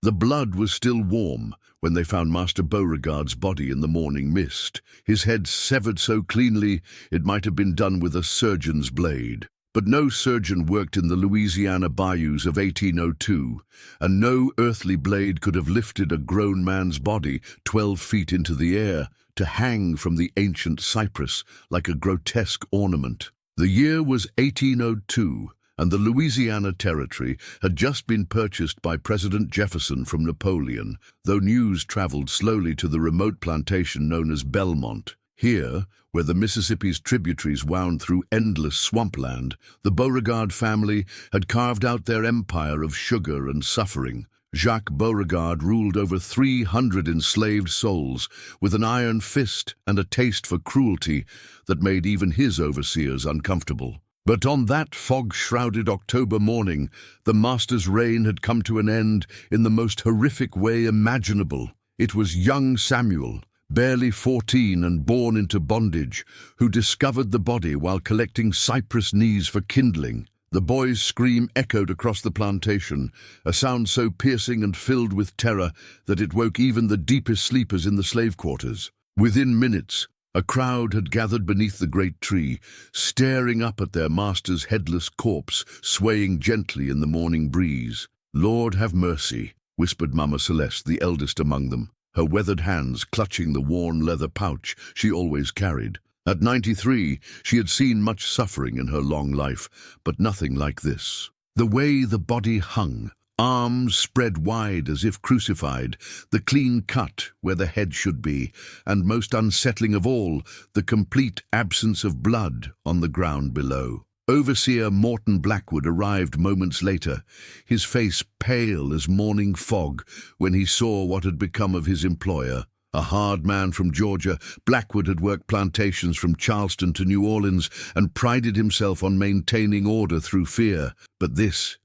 The blood was still warm when they found Master Beauregard's body in the morning mist, his head severed so cleanly it might have been done with a surgeon's blade. But no surgeon worked in the Louisiana bayous of 1802, and no earthly blade could have lifted a grown man's body 12 feet into the air to hang from the ancient cypress like a grotesque ornament. The year was 1802, and the Louisiana Territory had just been purchased by President Jefferson from Napoleon, though news traveled slowly to the remote plantation known as Belmont. Here, where the Mississippi's tributaries wound through endless swampland, the Beauregard family had carved out their empire of sugar and suffering. Jacques Beauregard ruled over 300 enslaved souls with an iron fist and a taste for cruelty that made even his overseers uncomfortable. But on that fog-shrouded October morning, the master's reign had come to an end in the most horrific way imaginable. It was young Samuel, barely 14 and born into bondage, who discovered the body while collecting cypress knees for kindling. The boy's scream echoed across the plantation, a sound so piercing and filled with terror that it woke even the deepest sleepers in the slave quarters. Within minutes, a crowd had gathered beneath the great tree, staring up at their master's headless corpse swaying gently in the morning breeze. "Lord have mercy," whispered Mama Celeste, the eldest among them, her weathered hands clutching the worn leather pouch she always carried. At 93, she had seen much suffering in her long life, but nothing like this. The way the body hung, arms spread wide as if crucified, the clean cut where the head should be, and most unsettling of all, the complete absence of blood on the ground below. Overseer Morton Blackwood arrived moments later, his face pale as morning fog when he saw what had become of his employer. A hard man from Georgia, Blackwood had worked plantations from Charleston to New Orleans and prided himself on maintaining order through fear. But this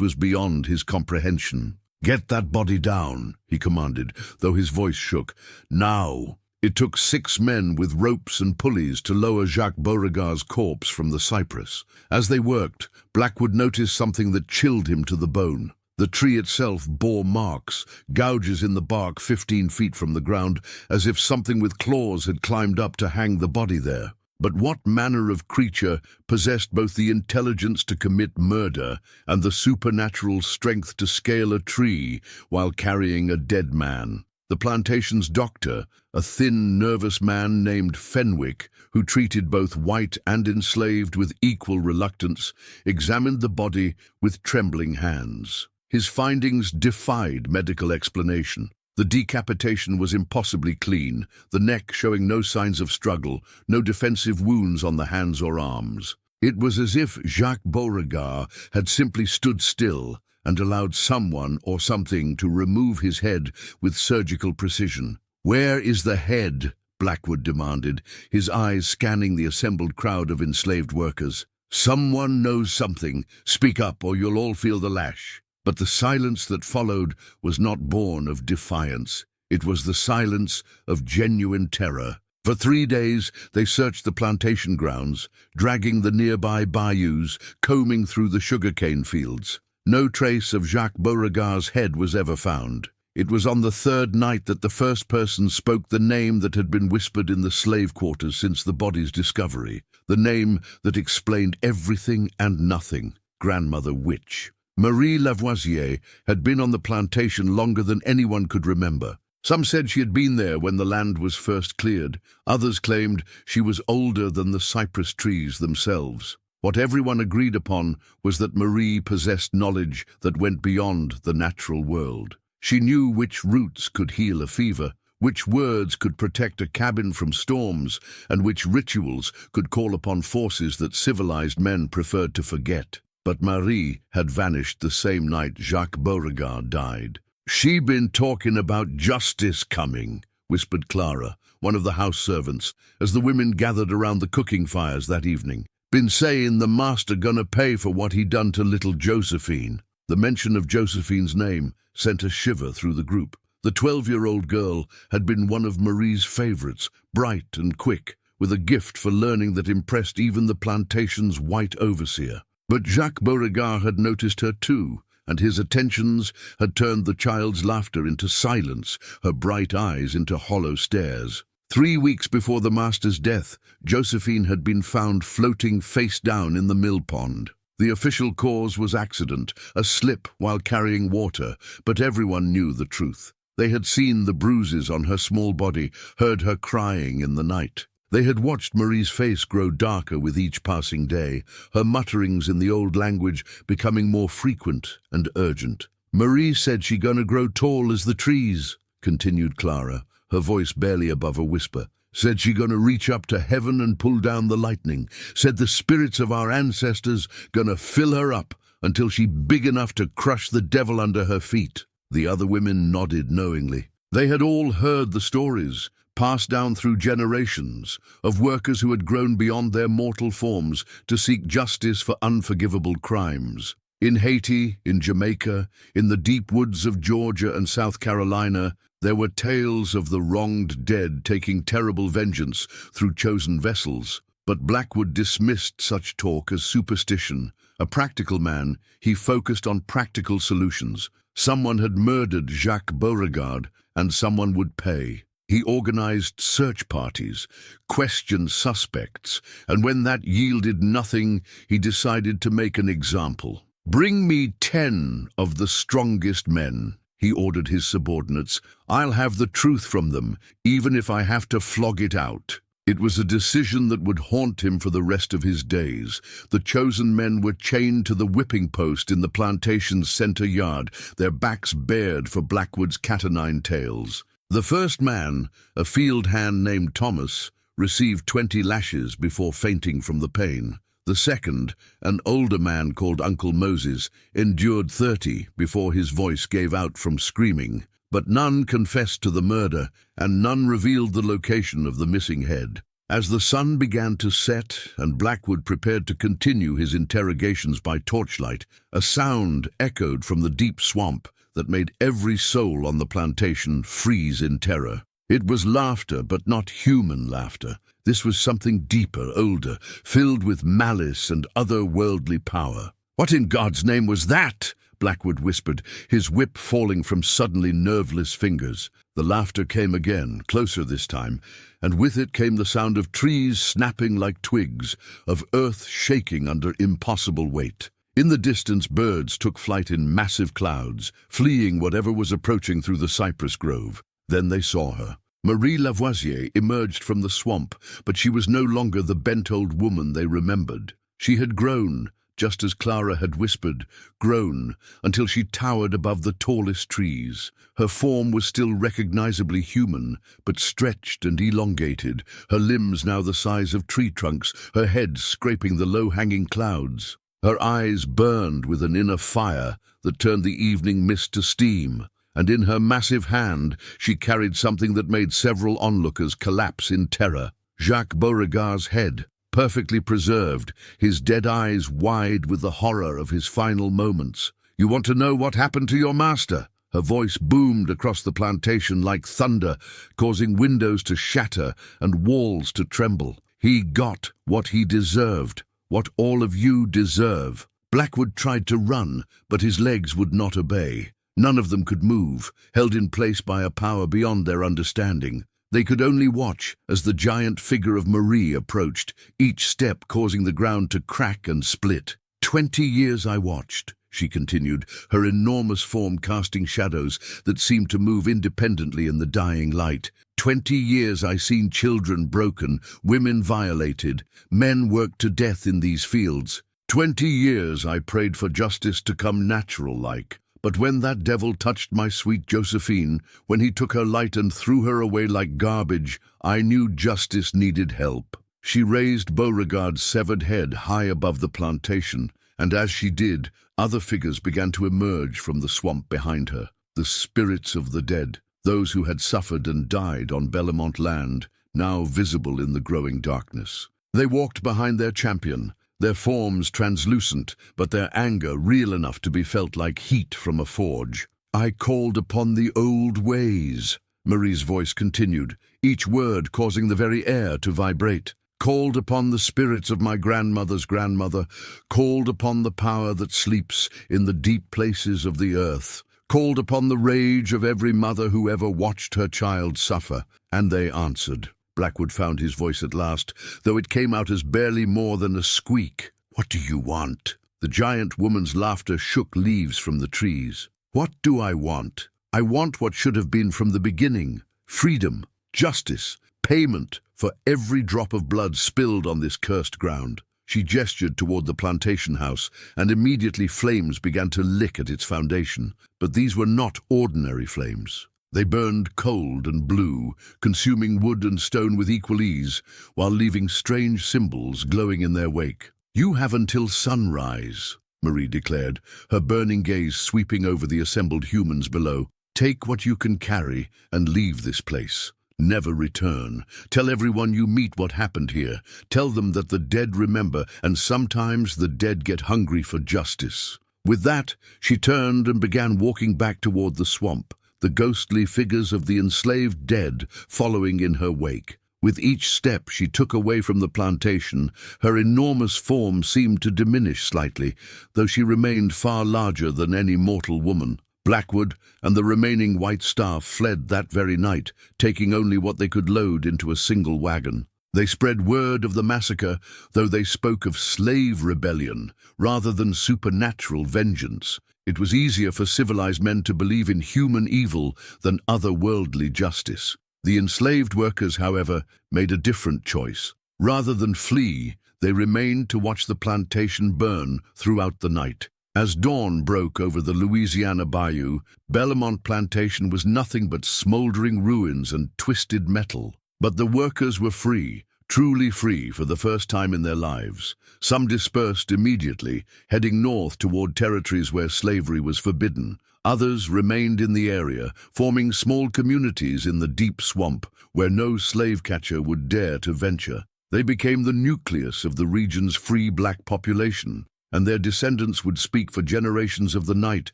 was beyond his comprehension. "Get that body down," he commanded, though his voice shook. "Now!" It took 6 men with ropes and pulleys to lower Jacques Beauregard's corpse from the cypress. As they worked, Blackwood noticed something that chilled him to the bone. The tree itself bore marks, gouges in the bark 15 feet from the ground, as if something with claws had climbed up to hang the body there. But what manner of creature possessed both the intelligence to commit murder and the supernatural strength to scale a tree while carrying a dead man? The plantation's doctor, a thin, nervous man named Fenwick, who treated both white and enslaved with equal reluctance, examined the body with trembling hands. His findings defied medical explanation. The decapitation was impossibly clean, the neck showing no signs of struggle, no defensive wounds on the hands or arms. It was as if Jacques Beauregard had simply stood still and allowed someone or something to remove his head with surgical precision. "Where is the head?" Blackwood demanded, his eyes scanning the assembled crowd of enslaved workers. "Someone knows something. Speak up or you'll all feel the lash." But the silence that followed was not born of defiance. It was the silence of genuine terror. For 3 days they searched the plantation grounds, dragging the nearby bayous, combing through the sugarcane fields. No trace of Jacques Beauregard's head was ever found. It was on the 3rd night that the first person spoke the name that had been whispered in the slave quarters since the body's discovery, the name that explained everything and nothing: Grandmother Witch. Marie Lavoisier had been on the plantation longer than anyone could remember. Some said she had been there when the land was first cleared. Others claimed she was older than the cypress trees themselves. What everyone agreed upon was that Marie possessed knowledge that went beyond the natural world. She knew which roots could heal a fever, which words could protect a cabin from storms, and which rituals could call upon forces that civilized men preferred to forget. But Marie had vanished the same night Jacques Beauregard died. "She been talking about justice coming," whispered Clara, one of the house servants, as the women gathered around the cooking fires that evening. "Been saying the master gonna pay for what he done to little Josephine." The mention of Josephine's name sent a shiver through the group. The 12-year-old girl had been one of Marie's favorites, bright and quick, with a gift for learning that impressed even the plantation's white overseer. But Jacques Beauregard had noticed her too, and his attentions had turned the child's laughter into silence, her bright eyes into hollow stares. 3 weeks before the master's death, Josephine had been found floating face down in the mill pond. The official cause was accident, a slip while carrying water, but everyone knew the truth. They had seen the bruises on her small body, heard her crying in the night. They had watched Marie's face grow darker with each passing day, her mutterings in the old language becoming more frequent and urgent. "Marie said she gonna grow tall as the trees," continued Clara, her voice barely above a whisper. "Said she gonna reach up to heaven and pull down the lightning. Said the spirits of our ancestors gonna fill her up until she big enough to crush the devil under her feet." The other women nodded knowingly. They had all heard the stories, passed down through generations, of workers who had grown beyond their mortal forms to seek justice for unforgivable crimes. In Haiti, in Jamaica, in the deep woods of Georgia and South Carolina, there were tales of the wronged dead taking terrible vengeance through chosen vessels. But Blackwood dismissed such talk as superstition. A practical man, he focused on practical solutions. Someone had murdered Jacques Beauregard, and someone would pay. He organized search parties, questioned suspects, and when that yielded nothing, he decided to make an example. "Bring me 10 of the strongest men," he ordered his subordinates. "I'll have the truth from them, even if I have to flog it out." It was a decision that would haunt him for the rest of his days. The chosen men were chained to the whipping post in the plantation's center yard, their backs bared for Blackwood's cat-o'-nine tails. The first man, a field hand named Thomas, received 20 lashes before fainting from the pain. The second, an older man called Uncle Moses, endured 30 before his voice gave out from screaming. But none confessed to the murder, and none revealed the location of the missing head. As the sun began to set and Blackwood prepared to continue his interrogations by torchlight, a sound echoed from the deep swamp that made every soul on the plantation freeze in terror. It was laughter, but not human laughter. This was something deeper, older, filled with malice and otherworldly power. "What in God's name was that?" Blackwood whispered, his whip falling from suddenly nerveless fingers. The laughter came again, closer this time, and with it came the sound of trees snapping like twigs, of earth shaking under impossible weight. In the distance, birds took flight in massive clouds, fleeing whatever was approaching through the cypress grove. Then they saw her. Marie Lavoisier emerged from the swamp, but she was no longer the bent old woman they remembered. She had grown, just as Clara had whispered, grown until she towered above the tallest trees. Her form was still recognizably human, but stretched and elongated, her limbs now the size of tree trunks, her head scraping the low-hanging clouds. Her eyes burned with an inner fire that turned the evening mist to steam, and in her massive hand she carried something that made several onlookers collapse in terror. Jacques Beauregard's head, perfectly preserved, his dead eyes wide with the horror of his final moments. "You want to know what happened to your master?" Her voice boomed across the plantation like thunder, causing windows to shatter and walls to tremble. "He got what he deserved, what all of you deserve." Blackwood tried to run, but his legs would not obey. None of them could move, held in place by a power beyond their understanding. They could only watch as the giant figure of Marie approached, each step causing the ground to crack and split. 20 years I watched," she continued, her enormous form casting shadows that seemed to move independently in the dying light. 20 years I seen children broken, women violated, men worked to death in these fields. 20 years I prayed for justice to come natural-like. But when that devil touched my sweet Josephine, when he took her light and threw her away like garbage, I knew justice needed help. She raised Beauregard's severed head high above the plantation, and as she did, other figures began to emerge from the swamp behind her. The spirits of the dead, those who had suffered and died on Bellamont land, now visible in the growing darkness. They walked behind their champion, their forms translucent, but their anger real enough to be felt like heat from a forge. "I called upon the old ways," Marie's voice continued, each word causing the very air to vibrate. called upon the spirits of my grandmother's grandmother, called upon the power that sleeps in the deep places of the earth, called upon the rage of every mother who ever watched her child suffer, and they answered. Blackwood found his voice at last, though it came out as barely more than a squeak. "What do you want?" The giant woman's laughter shook leaves from the trees. "What do I want? I want what should have been from the beginning. Freedom, justice, payment for every drop of blood spilled on this cursed ground." She gestured toward the plantation house, and immediately flames began to lick at its foundation. But these were not ordinary flames. They burned cold and blue, consuming wood and stone with equal ease, while leaving strange symbols glowing in their wake. "You have until sunrise," Marie declared, her burning gaze sweeping over the assembled humans below. "Take what you can carry and leave this place. Never return. Tell everyone you meet what happened here. Tell them that the dead remember, and sometimes the dead get hungry for justice." With that, she turned and began walking back toward the swamp, the ghostly figures of the enslaved dead following in her wake. With each step she took away from the plantation, her enormous form seemed to diminish slightly, though she remained far larger than any mortal woman. Blackwood and the remaining white staff fled that very night, taking only what they could load into a single wagon. They spread word of the massacre, though they spoke of slave rebellion rather than supernatural vengeance. It was easier for civilized men to believe in human evil than otherworldly justice. The enslaved workers, however, made a different choice. Rather than flee, they remained to watch the plantation burn throughout the night. As dawn broke over the Louisiana bayou, Belmont Plantation was nothing but smoldering ruins and twisted metal. But the workers were free, truly free for the first time in their lives. Some dispersed immediately, heading north toward territories where slavery was forbidden. Others remained in the area, forming small communities in the deep swamp where no slave catcher would dare to venture. They became the nucleus of the region's free black population, and their descendants would speak for generations of the night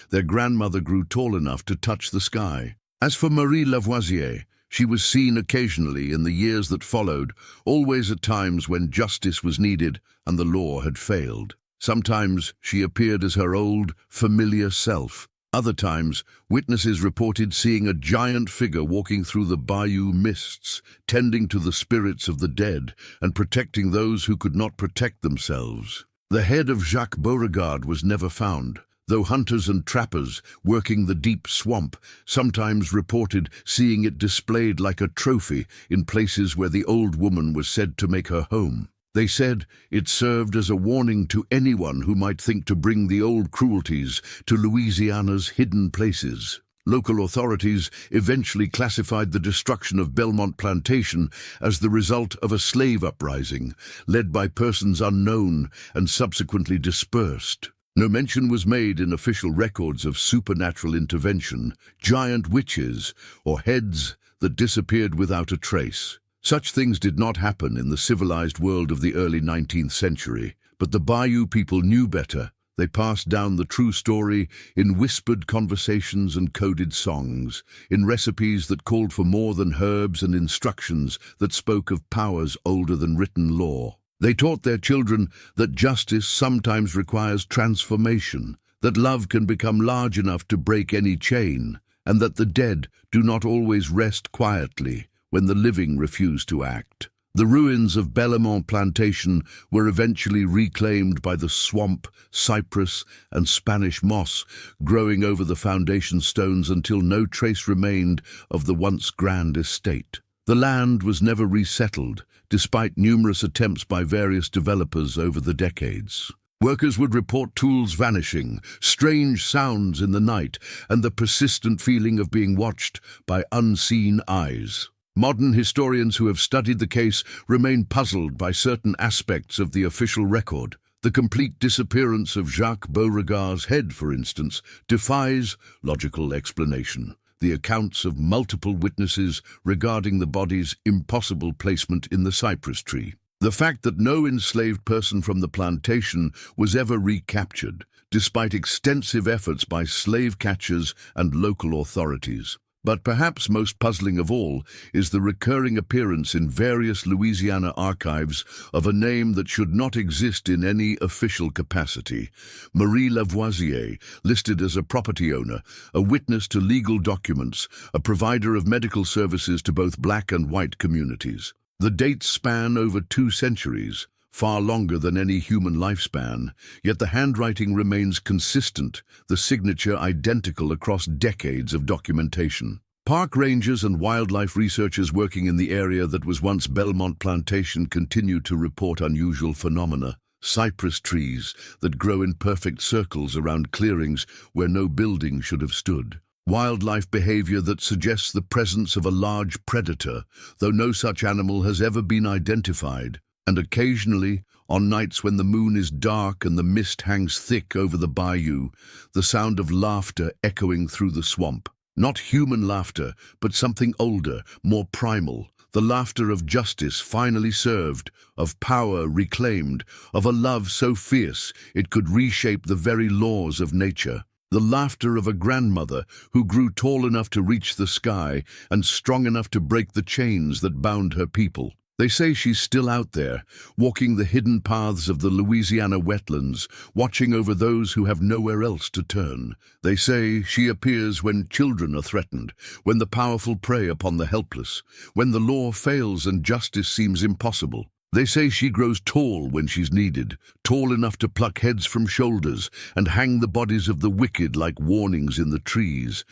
their grandmother grew tall enough to touch the sky. As for Marie Lavoisier, she was seen occasionally in the years that followed, always at times when justice was needed and the law had failed. Sometimes she appeared as her old, familiar self. Other times, witnesses reported seeing a giant figure walking through the bayou mists, tending to the spirits of the dead and protecting those who could not protect themselves. The head of Jacques Beauregard was never found, though hunters and trappers working the deep swamp sometimes reported seeing it displayed like a trophy in places where the old woman was said to make her home. They said it served as a warning to anyone who might think to bring the old cruelties to Louisiana's hidden places. Local authorities eventually classified the destruction of Belmont Plantation as the result of a slave uprising, led by persons unknown and subsequently dispersed. No mention was made in official records of supernatural intervention, giant witches, or heads that disappeared without a trace. Such things did not happen in the civilized world of the early 19th century, but the Bayou people knew better. They passed down the true story in whispered conversations and coded songs, in recipes that called for more than herbs and instructions that spoke of powers older than written law. They taught their children that justice sometimes requires transformation, that love can become large enough to break any chain, and that the dead do not always rest quietly when the living refuse to act. The ruins of Belmont Plantation were eventually reclaimed by the swamp, cypress, and Spanish moss growing over the foundation stones until no trace remained of the once grand estate. The land was never resettled, despite numerous attempts by various developers over the decades. Workers would report tools vanishing, strange sounds in the night, and the persistent feeling of being watched by unseen eyes. Modern historians who have studied the case remain puzzled by certain aspects of the official record. The complete disappearance of Jacques Beauregard's head, for instance, defies logical explanation. The accounts of multiple witnesses regarding the body's impossible placement in the cypress tree. The fact that no enslaved person from the plantation was ever recaptured, despite extensive efforts by slave catchers and local authorities. But perhaps most puzzling of all is the recurring appearance in various Louisiana archives of a name that should not exist in any official capacity. Marie Lavoisier, listed as a property owner, a witness to legal documents, a provider of medical services to both black and white communities. The dates span over 2 centuries, far longer than any human lifespan, yet the handwriting remains consistent, the signature identical across decades of documentation. Park rangers and wildlife researchers working in the area that was once Belmont Plantation continue to report unusual phenomena. Cypress trees that grow in perfect circles around clearings where no building should have stood. Wildlife behavior that suggests the presence of a large predator, though no such animal has ever been identified. And occasionally, on nights when the moon is dark and the mist hangs thick over the bayou, the sound of laughter echoing through the swamp. Not human laughter, but something older, more primal. The laughter of justice finally served, of power reclaimed, of a love so fierce it could reshape the very laws of nature. The laughter of a grandmother who grew tall enough to reach the sky and strong enough to break the chains that bound her people. They say she's still out there, walking the hidden paths of the Louisiana wetlands, watching over those who have nowhere else to turn. They say she appears when children are threatened, when the powerful prey upon the helpless, when the law fails and justice seems impossible. They say she grows tall when she's needed, tall enough to pluck heads from shoulders and hang the bodies of the wicked like warnings in the trees.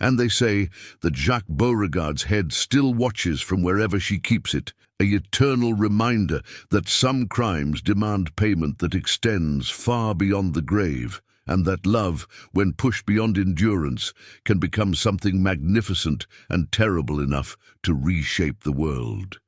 And they say that Jacques Beauregard's head still watches from wherever she keeps it, an eternal reminder that some crimes demand payment that extends far beyond the grave, and that love, when pushed beyond endurance, can become something magnificent and terrible enough to reshape the world.